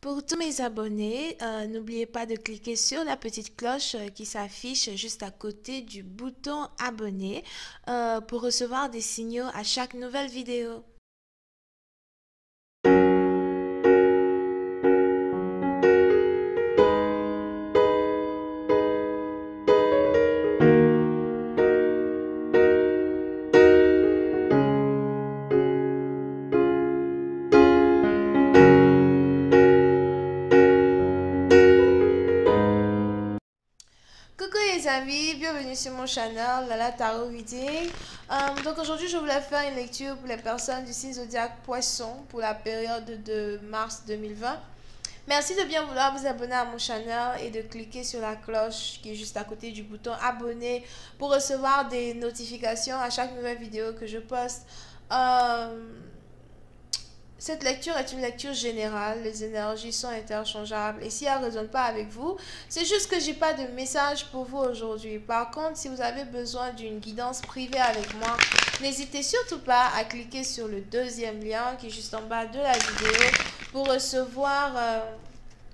Pour tous mes abonnés, n'oubliez pas de cliquer sur la petite cloche qui s'affiche juste à côté du bouton abonner pour recevoir des signaux à chaque nouvelle vidéo. Coucou les amis, bienvenue sur mon channel Lala Tarot Reading. Donc aujourd'hui je voulais faire une lecture pour les personnes du signe zodiaque Poisson pour la période de mars 2020. Merci de bien vouloir vous abonner à mon channel et de cliquer sur la cloche qui est juste à côté du bouton abonner pour recevoir des notifications à chaque nouvelle vidéo que je poste. Cette lecture est une lecture générale, les énergies sont interchangeables et si elles ne résonnent pas avec vous, c'est juste que j'ai pas de message pour vous aujourd'hui. Par contre, si vous avez besoin d'une guidance privée avec moi, n'hésitez surtout pas à cliquer sur le deuxième lien qui est juste en bas de la vidéo pour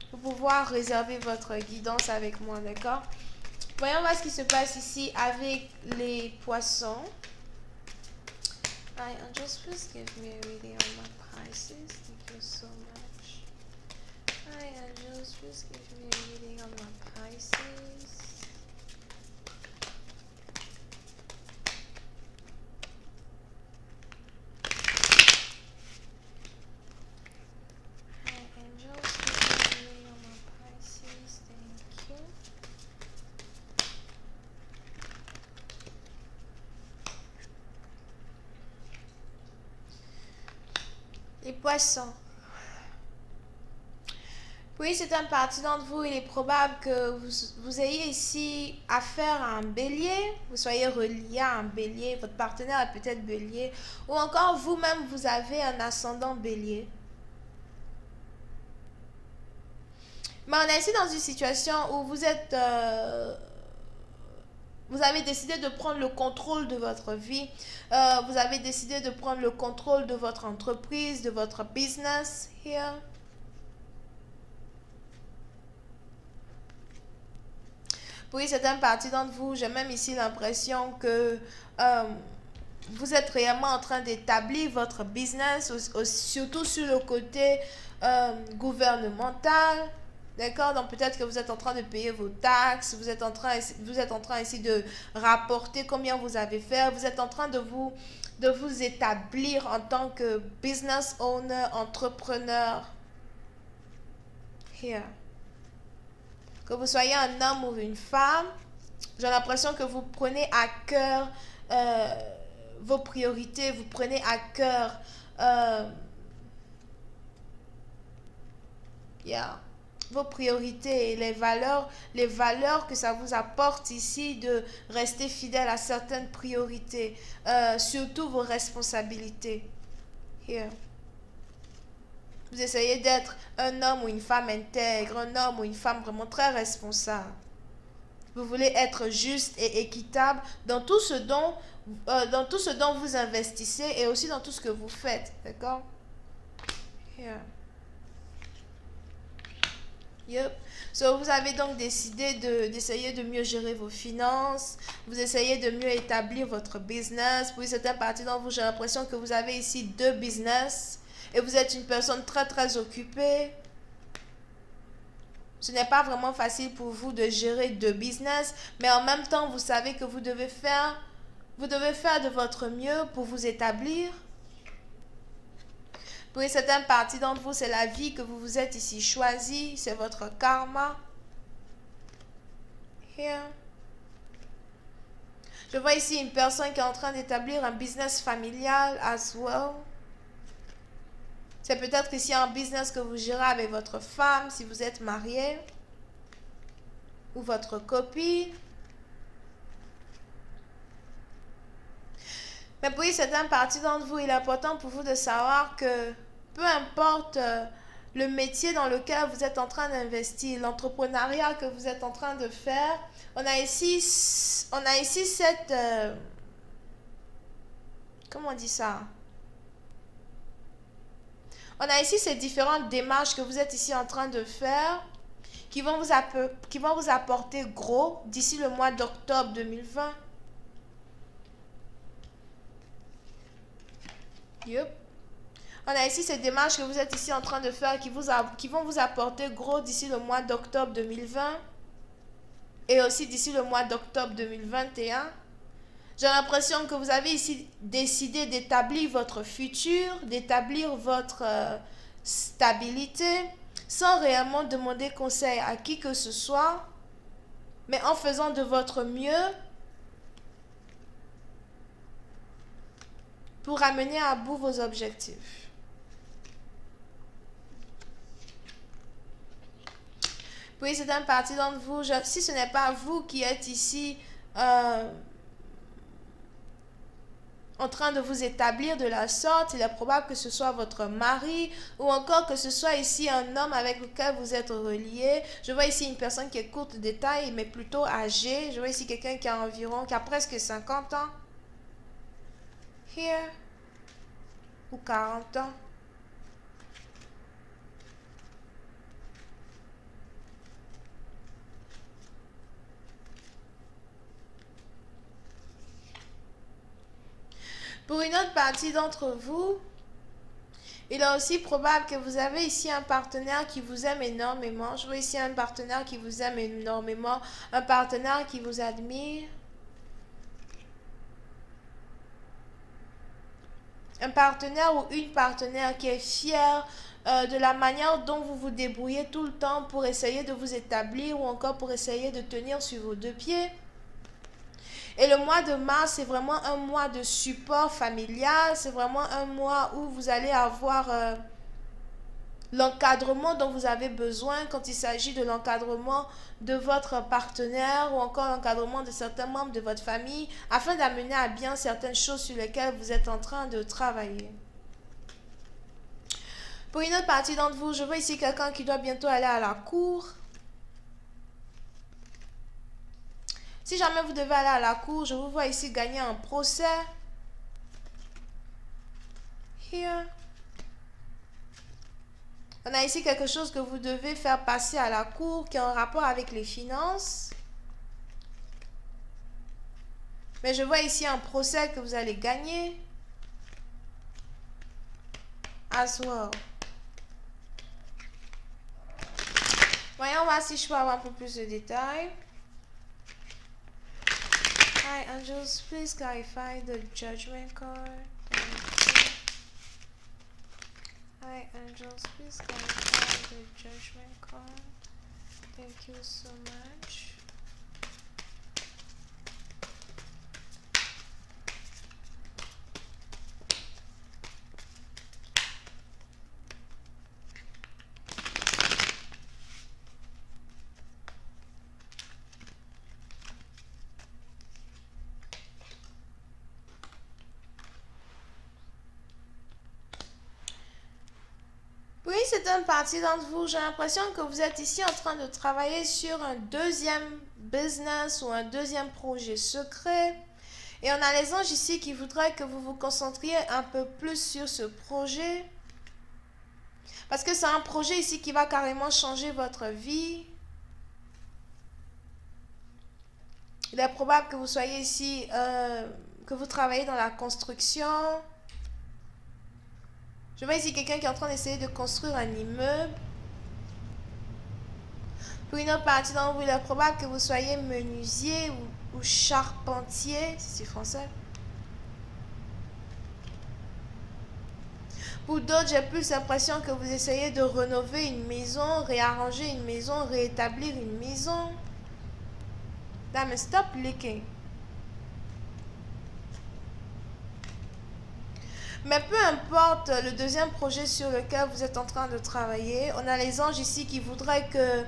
pour pouvoir réserver votre guidance avec moi, d'accord? Voyons voir ce qui se passe ici avec les poissons. Hi, Angels, please give me a reading on my Pisces. Thank you so much. Hi, Angels, please give me a reading on my Pisces. Hi, Angels, give me a reading on my Pisces. Thank you. Les poissons. Oui, c'est une partie d'entre vous. Il est probable que vous ayez ici affaire à un bélier. Vous soyez relié à un bélier. Votre partenaire est peut-être bélier. Ou encore vous-même, vous avez un ascendant bélier. Mais on est ici dans une situation où vous êtes... vous avez décidé de prendre le contrôle de votre vie. Vous avez décidé de prendre le contrôle de votre entreprise, de votre business. Here. Pour une certaine partie d'entre vous, j'ai même ici l'impression que vous êtes réellement en train d'établir votre business, surtout sur le côté gouvernemental. D'accord? Donc peut-être que vous êtes en train de payer vos taxes, vous êtes en train ici de rapporter combien vous avez fait, vous êtes en train de vous établir en tant que business owner, entrepreneur. Here. Que vous soyez un homme ou une femme, j'ai l'impression que vous prenez à cœur vos priorités, vous prenez à cœur vos priorités et les valeurs que ça vous apporte ici de rester fidèle à certaines priorités, surtout vos responsabilités. Here. Vous essayez d'être un homme ou une femme intègre, un homme ou une femme vraiment très responsable. Vous voulez être juste et équitable dans tout ce dont vous investissez et aussi dans tout ce que vous faites. D'accord? Yeah. Yep. So, vous avez donc décidé d'essayer de mieux gérer vos finances. Vous essayez de mieux établir votre business. Pour certaines parties d'entre vous, j'ai l'impression que vous avez ici 2 business. Et vous êtes une personne très très occupée. Ce n'est pas vraiment facile pour vous de gérer 2 business. Mais en même temps, vous savez que vous devez faire de votre mieux pour vous établir. Pour une certaine partie d'entre vous, c'est la vie que vous vous êtes ici choisie. C'est votre karma. Here. Je vois ici une personne qui est en train d'établir un business familial as well. C'est peut-être ici un business que vous gérez avec votre femme, si vous êtes marié, ou votre copine. Mais pour une certaine partie d'entre vous, il est important pour vous de savoir que peu importe le métier dans lequel vous êtes en train d'investir, l'entrepreneuriat que vous êtes en train de faire, on a ici cette... comment on dit ça? On a ici ces différentes démarches que vous êtes ici en train de faire qui vont vous apporter gros d'ici le mois d'octobre 2020. Yep. On a ici ces démarches que vous êtes ici en train de faire qui vont vous apporter gros d'ici le mois d'octobre 2020 et aussi d'ici le mois d'octobre 2021. J'ai l'impression que vous avez ici décidé d'établir votre futur, d'établir votre stabilité sans réellement demander conseil à qui que ce soit, mais en faisant de votre mieux pour amener à bout vos objectifs. Puis c'est une partie d'entre vous, si ce n'est pas vous qui êtes ici en train de vous établir de la sorte, il est probable que ce soit votre mari ou encore que ce soit ici un homme avec lequel vous êtes relié. Je vois ici une personne qui est courte de taille mais plutôt âgée. Je vois ici quelqu'un qui a presque 50 ans. Here. Ou 40 ans. Pour une autre partie d'entre vous, il est aussi probable que vous avez ici un partenaire qui vous aime énormément. Je vois ici un partenaire qui vous aime énormément, un partenaire qui vous admire. Un partenaire ou une partenaire qui est fière de la manière dont vous vous débrouillez tout le temps pour essayer de vous établir ou encore pour essayer de tenir sur vos deux pieds. Et le mois de mars, c'est vraiment un mois de support familial. C'est vraiment un mois où vous allez avoir l'encadrement dont vous avez besoin quand il s'agit de l'encadrement de votre partenaire ou encore l'encadrement de certains membres de votre famille afin d'amener à bien certaines choses sur lesquelles vous êtes en train de travailler. Pour une autre partie d'entre vous, je vois ici quelqu'un qui doit bientôt aller à la cour. Si jamais vous devez aller à la cour, je vous vois ici gagner un procès. Here. On a ici quelque chose que vous devez faire passer à la cour qui a un rapport avec les finances. Mais je vois ici un procès que vous allez gagner. As well. Voyons voir si je peux avoir un peu plus de détails. Hi, angels, please clarify the judgment card. Hi, angels, please clarify the judgment card. Thank you so much. Oui, c'est une partie d'entre vous. J'ai l'impression que vous êtes ici en train de travailler sur un deuxième business ou un deuxième projet secret. Et on a les anges ici qui voudraient que vous vous concentriez un peu plus sur ce projet. Parce que c'est un projet ici qui va carrément changer votre vie. Il est probable que vous soyez ici, que vous travaillez dans la construction. Je vois ici quelqu'un qui est en train d'essayer de construire un immeuble. Pour une autre partie d'entre vous, il est probable que vous soyez menuisier ou charpentier, si c'est français. Pour d'autres, j'ai plus l'impression que vous essayez de rénover une maison, réarranger une maison, réétablir une maison. Damn, stop leaking. Mais peu importe le deuxième projet sur lequel vous êtes en train de travailler, on a les anges ici qui voudraient que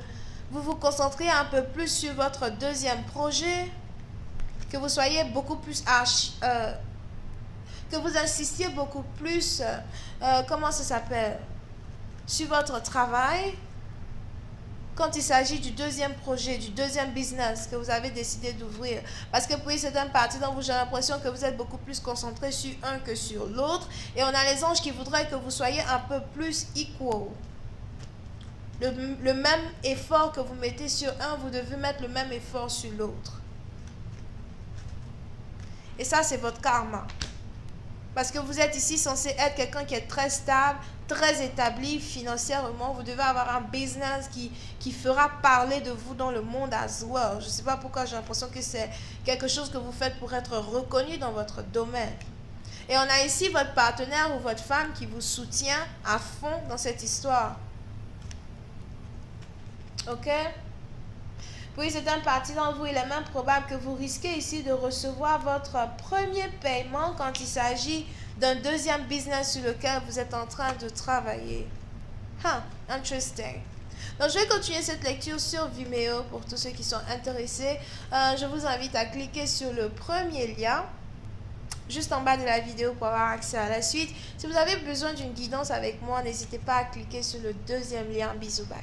vous vous concentriez un peu plus sur votre deuxième projet, que vous soyez beaucoup plus que vous insistiez beaucoup plus, comment ça s'appelle, sur votre travail, quand il s'agit du deuxième projet, du deuxième business que vous avez décidé d'ouvrir. Parce que pour certaines parties d'entre vous, j'ai l'impression que vous êtes beaucoup plus concentré sur un que sur l'autre. Et on a les anges qui voudraient que vous soyez un peu plus equal. Le même effort que vous mettez sur un, vous devez mettre le même effort sur l'autre. Et ça, c'est votre karma. Parce que vous êtes ici censé être quelqu'un qui est très stable, très établi financièrement. Vous devez avoir un business qui fera parler de vous dans le monde as well. Je ne sais pas pourquoi j'ai l'impression que c'est quelque chose que vous faites pour être reconnu dans votre domaine. Et on a ici votre partenaire ou votre femme qui vous soutient à fond dans cette histoire. Ok? Pour certaines parties d'entre vous, il est même probable que vous risquez ici de recevoir votre premier paiement quand il s'agit d'un deuxième business sur lequel vous êtes en train de travailler. Interesting. Donc, je vais continuer cette lecture sur Vimeo pour tous ceux qui sont intéressés. Je vous invite à cliquer sur le premier lien juste en bas de la vidéo pour avoir accès à la suite. Si vous avez besoin d'une guidance avec moi, n'hésitez pas à cliquer sur le deuxième lien. Bisous, bye.